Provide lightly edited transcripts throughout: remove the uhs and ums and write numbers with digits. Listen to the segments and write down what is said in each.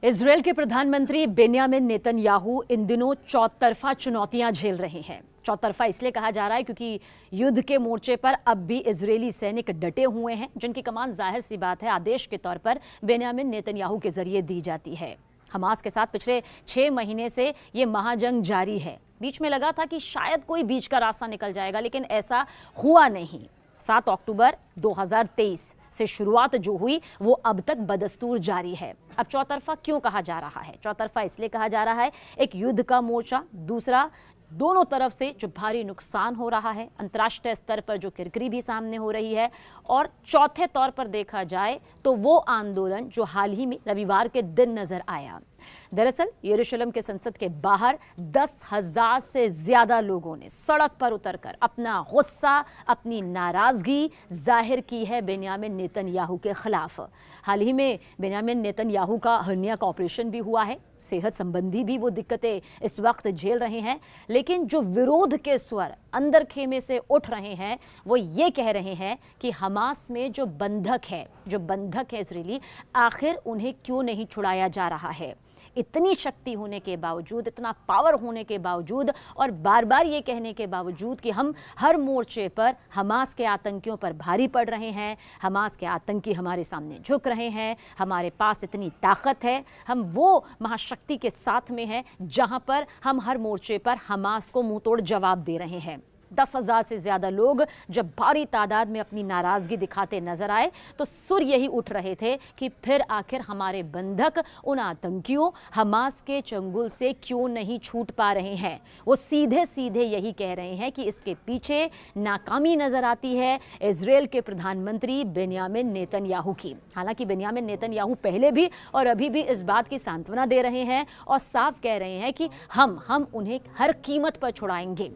Israel के प्रधानमंत्री Benjamin Netanyahu इन दिनों चौतरफा चुनौतियां झेल रहे हैं। चौतरफा इसलिए कहा जा रहा है क्योंकि युद्ध के मोर्चे पर अब भी इजरायली सैनिक डटे हुए हैं, जिनकी कमान जाहिर सी बात है आदेश के तौर पर बेन्यामिन नेतन्याहू के जरिए दी जाती है। हमास के साथ पिछले 6 महीने से ये महाजंग जारी है। बीच में लगा था कि शायद कोई बीच का रास्ता निकल जाएगा, लेकिन ऐसा हुआ नहीं। 7 अक्टूबर 2023 से शुरुआत जो हुई वो अब तक बदस्तूर जारी है। अब चौतरफा क्यों कहा जा रहा है? चौतरफा इसलिए कहा जा रहा है, एक युद्ध का मोर्चा, दूसरा दोनों तरफ से जो भारी नुकसान हो रहा है, अंतर्राष्ट्रीय स्तर पर जो किरकिरी भी सामने हो रही है, और चौथे तौर पर देखा जाए तो वो आंदोलन जो हाल ही में रविवार के दिन नजर आया। दरअसल यरूशलेम के संसद के बाहर 10,000 से ज्यादा लोगों ने सड़क पर उतरकर अपना गुस्सा, अपनी नाराजगी जाहिर की है बेन्यामिन नेतन्याहू के खिलाफ। हाल ही में बेन्यामिन नेतन्याहू का हर्निया का ऑपरेशन भी हुआ है, सेहत संबंधी भी वो दिक्कतें इस वक्त झेल रहे हैं, लेकिन जो विरोध के स्वर अंदर खेमे से उठ रहे हैं वो ये कह रहे हैं कि हमास में जो बंधक है इजरायली, आखिर उन्हें क्यों नहीं छुड़ाया जा रहा है। इतनी शक्ति होने के बावजूद, इतना पावर होने के बावजूद और बार बार ये कहने के बावजूद कि हम हर मोर्चे पर हमास के आतंकियों पर भारी पड़ रहे हैं, हमास के आतंकी हमारे सामने झुक रहे हैं, हमारे पास इतनी ताकत है, हम वो महाशक्ति के साथ में हैं जहां पर हम हर मोर्चे पर हमास को मुंहतोड़ जवाब दे रहे हैं। 10,000 से ज़्यादा लोग जब भारी तादाद में अपनी नाराज़गी दिखाते नजर आए तो सुर यही उठ रहे थे कि फिर आखिर हमारे बंधक उन आतंकियों हमास के चंगुल से क्यों नहीं छूट पा रहे हैं। वो सीधे सीधे यही कह रहे हैं कि इसके पीछे नाकामी नज़र आती है इजरायल के प्रधानमंत्री बेन्यामिन नेतन्याहू की। हालांकि बेन्यामिन नेतन्याहू पहले भी और अभी भी इस बात की सांत्वना दे रहे हैं और साफ कह रहे हैं कि हम उन्हें हर कीमत पर छुड़ाएंगे।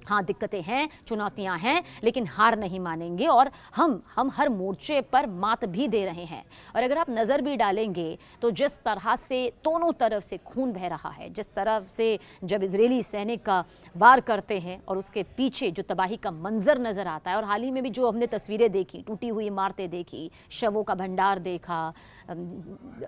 हाँ, दिक्कतें हैं, चुनौतियां हैं, लेकिन हार नहीं मानेंगे और हम हर मोर्चे पर मात भी दे रहे हैं। और अगर आप नज़र भी डालेंगे तो जिस तरह से दोनों तरफ से खून बह रहा है, जिस तरफ से जब इजरायली सैनिक का वार करते हैं और उसके पीछे जो तबाही का मंजर नज़र आता है, और हाल ही में भी जो हमने तस्वीरें देखी, टूटी हुई इमारतें देखी, शवों का भंडार देखा,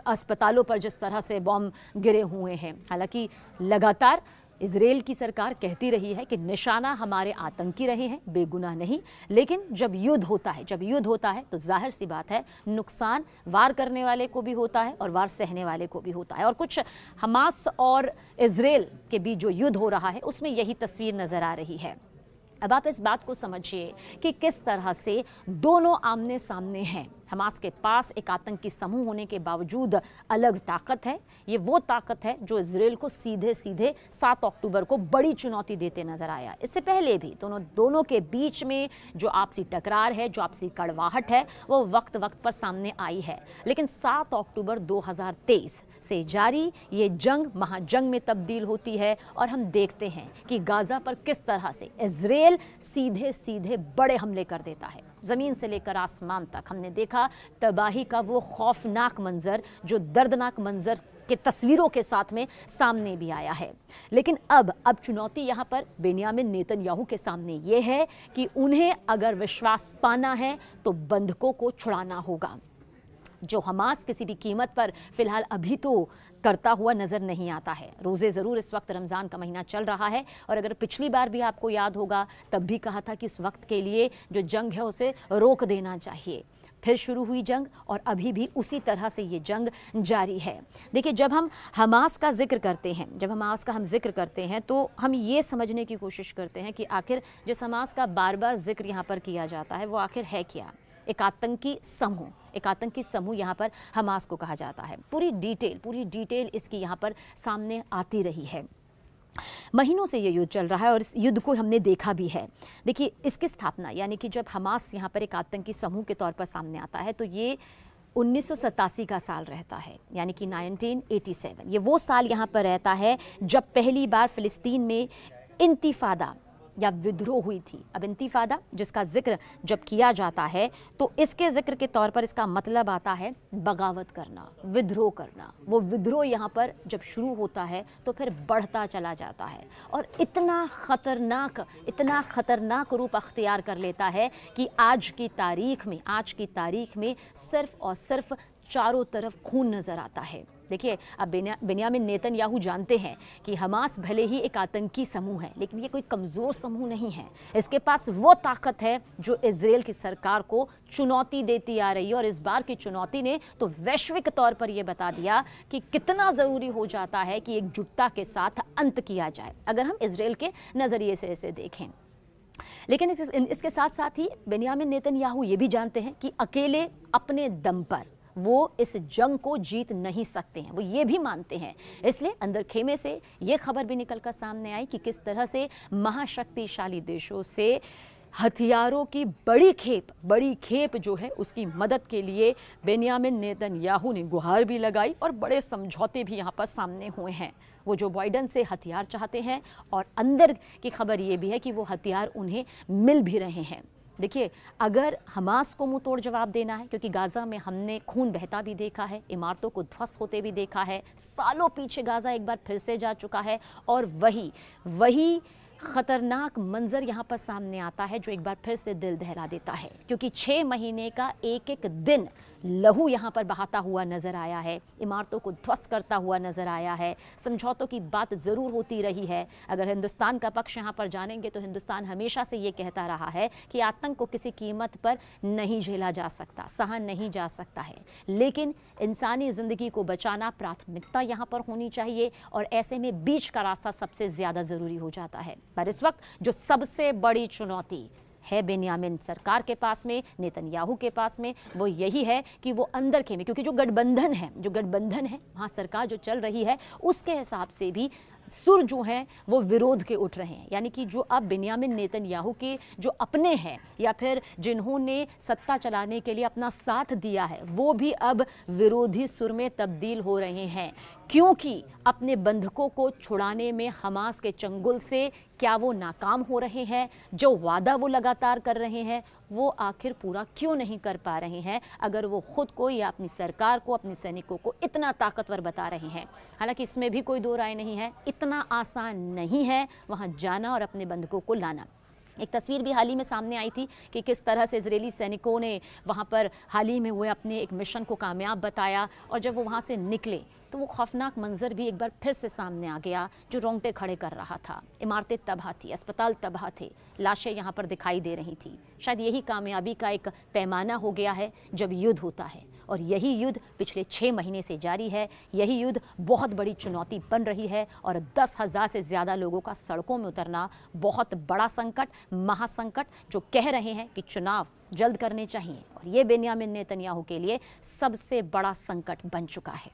अस्पतालों पर जिस तरह से बॉम्ब गिरे हुए हैं। हालांकि लगातार इजरायल की सरकार कहती रही है कि निशाना हमारे आतंकी रहे हैं, बेगुनाह नहीं, लेकिन जब युद्ध होता है तो जाहिर सी बात है नुकसान वार करने वाले को भी होता है और वार सहने वाले को भी होता है। और कुछ हमास और इजरायल के बीच जो युद्ध हो रहा है उसमें यही तस्वीर नज़र आ रही है। अब आप इस बात को समझिए कि किस तरह से दोनों आमने सामने हैं। हमास के पास एक आतंकी समूह होने के बावजूद अलग ताकत है। ये वो ताकत है जो इजरायल को सीधे सीधे 7 अक्टूबर को बड़ी चुनौती देते नजर आया। इससे पहले भी दोनों के बीच में जो आपसी टकरार है, जो आपसी कड़वाहट है, वो वक्त वक्त पर सामने आई है। लेकिन 7 अक्टूबर 2023 से जारी ये जंग महाजंग में तब्दील होती है और हम देखते हैं कि गाजा पर किस तरह से इजरायल सीधे सीधे बड़े हमले कर देता है। ज़मीन से लेकर आसमान तक हमने देखा तबाही का वो खौफनाक मंजर जो दर्दनाक मंजर के तस्वीरों के साथ में सामने भी आया है। लेकिन अब चुनौती यहाँ पर बेन्यामिन नेतन्याहू के सामने ये है कि उन्हें अगर विश्वास पाना है तो बंधकों को छुड़ाना होगा, जो हमास किसी भी कीमत पर फिलहाल अभी तो करता हुआ नजर नहीं आता है। रोज़े ज़रूर इस वक्त रमज़ान का महीना चल रहा है और अगर पिछली बार भी आपको याद होगा तब भी कहा था कि इस वक्त के लिए जो जंग है उसे रोक देना चाहिए। फिर शुरू हुई जंग और अभी भी उसी तरह से ये जंग जारी है। देखिए, जब हम हमास का जिक्र करते हैं तो हम ये समझने की कोशिश करते हैं कि आखिर जिस हमास का बार बार जिक्र यहाँ पर किया जाता है वो आखिर है क्या। एक आतंकी समूह यहाँ पर हमास को कहा जाता है। पूरी डिटेल इसकी यहाँ पर सामने आती रही है। महीनों से ये युद्ध चल रहा है और इस युद्ध को हमने देखा भी है। देखिए, इसकी स्थापना यानी कि जब हमास यहाँ पर एक आतंकी समूह के तौर पर सामने आता है तो ये 1987 का साल रहता है, यानी कि 1987। ये वो साल यहाँ पर रहता है जब पहली बार फ़िलिस्तीन में इंतिफादा या विद्रोह हुई थी। अब इंतिफादा जिसका जिक्र जब किया जाता है तो इसके जिक्र के तौर पर इसका मतलब आता है बगावत करना, विद्रोह करना। वो विद्रोह यहाँ पर जब शुरू होता है तो फिर बढ़ता चला जाता है और इतना खतरनाक रूप अख्तियार कर लेता है कि आज की तारीख में सिर्फ और सिर्फ चारों तरफ खून नजर आता है। देखिए, अब बेन्यामिन नेतन्याहू जानते हैं कि हमास भले ही एक आतंकी समूह है, लेकिन ये कोई कमज़ोर समूह नहीं है। इसके पास वो ताकत है जो इजराइल की सरकार को चुनौती देती आ रही है, और इस बार की चुनौती ने तो वैश्विक तौर पर यह बता दिया कि कितना ज़रूरी हो जाता है कि एकजुटता के साथ अंत किया जाए, अगर हम इजराइल के नज़रिए से इसे देखें। लेकिन इसके साथ साथ ही बेन्यामिन नेतन्याहू ये भी जानते हैं कि अकेले अपने दम पर वो इस जंग को जीत नहीं सकते हैं, वो ये भी मानते हैं। इसलिए अंदर खेमे से ये खबर भी निकलकर सामने आई कि किस तरह से महाशक्तिशाली देशों से हथियारों की बड़ी खेप जो है उसकी मदद के लिए बेन्यामिन नेतन्याहू ने गुहार भी लगाई, और बड़े समझौते भी यहाँ पर सामने हुए हैं। वो जो बाइडन से हथियार चाहते हैं, और अंदर की खबर ये भी है कि वो हथियार उन्हें मिल भी रहे हैं। देखिए, अगर हमास को मुंह तोड़ जवाब देना है, क्योंकि गाज़ा में हमने खून बहता भी देखा है, इमारतों को ध्वस्त होते भी देखा है, सालों पीछे गाज़ा एक बार फिर से जा चुका है, और वही खतरनाक मंजर यहाँ पर सामने आता है जो एक बार फिर से दिल दहला देता है, क्योंकि 6 महीने का एक एक दिन लहू यहाँ पर बहाता हुआ नजर आया है, इमारतों को ध्वस्त करता हुआ नजर आया है। समझौतों की बात ज़रूर होती रही है। अगर हिंदुस्तान का पक्ष यहाँ पर जानेंगे तो हिंदुस्तान हमेशा से ये कहता रहा है कि आतंक को किसी कीमत पर नहीं झेला जा सकता, सहा नहीं जा सकता है, लेकिन इंसानी ज़िंदगी को बचाना प्राथमिकता यहाँ पर होनी चाहिए, और ऐसे में बीच का रास्ता सबसे ज़्यादा ज़रूरी हो जाता है। पर इस वक्त जो सबसे बड़ी चुनौती है बेन्यामिन सरकार के पास में, नेतन्याहू के पास में, वो यही है कि वो अंदर खेमे, क्योंकि जो गठबंधन है वहाँ सरकार जो चल रही है उसके हिसाब से भी सुर जो हैं वो विरोध के उठ रहे हैं। यानी कि जो अब बेन्यामिन नेतन्याहू के जो अपने हैं, या फिर जिन्होंने सत्ता चलाने के लिए अपना साथ दिया है, वो भी अब विरोधी सुर में तब्दील हो रहे हैं, क्योंकि अपने बंधकों को छुड़ाने में हमास के चंगुल से क्या वो नाकाम हो रहे हैं? जो वादा वो लगातार कर रहे हैं वो आखिर पूरा क्यों नहीं कर पा रहे हैं, अगर वो खुद को या अपनी सरकार को, अपने सैनिकों को इतना ताकतवर बता रहे हैं? हालांकि इसमें भी कोई दो राय नहीं है, इतना आसान नहीं है वहां जाना और अपने बंधकों को लाना। एक तस्वीर भी हाल ही में सामने आई थी कि किस तरह से इजरायली सैनिकों ने वहां पर हाल ही में हुए अपने एक मिशन को कामयाब बताया, और जब वो वहां से निकले तो वो खौफनाक मंजर भी एक बार फिर से सामने आ गया जो रोंगटे खड़े कर रहा था। इमारतें तबाह थी, अस्पताल तबाह थे, लाशें यहाँ पर दिखाई दे रही थी। शायद यही कामयाबी का एक पैमाना हो गया है जब युद्ध होता है, और यही युद्ध पिछले 6 महीने से जारी है। यही युद्ध बहुत बड़ी चुनौती बन रही है, और 10,000 से ज़्यादा लोगों का सड़कों में उतरना बहुत बड़ा संकट, महासंकट, जो कह रहे हैं कि चुनाव जल्द करने चाहिए, और ये बेन्यामिन नेतन्याहू के लिए सबसे बड़ा संकट बन चुका है।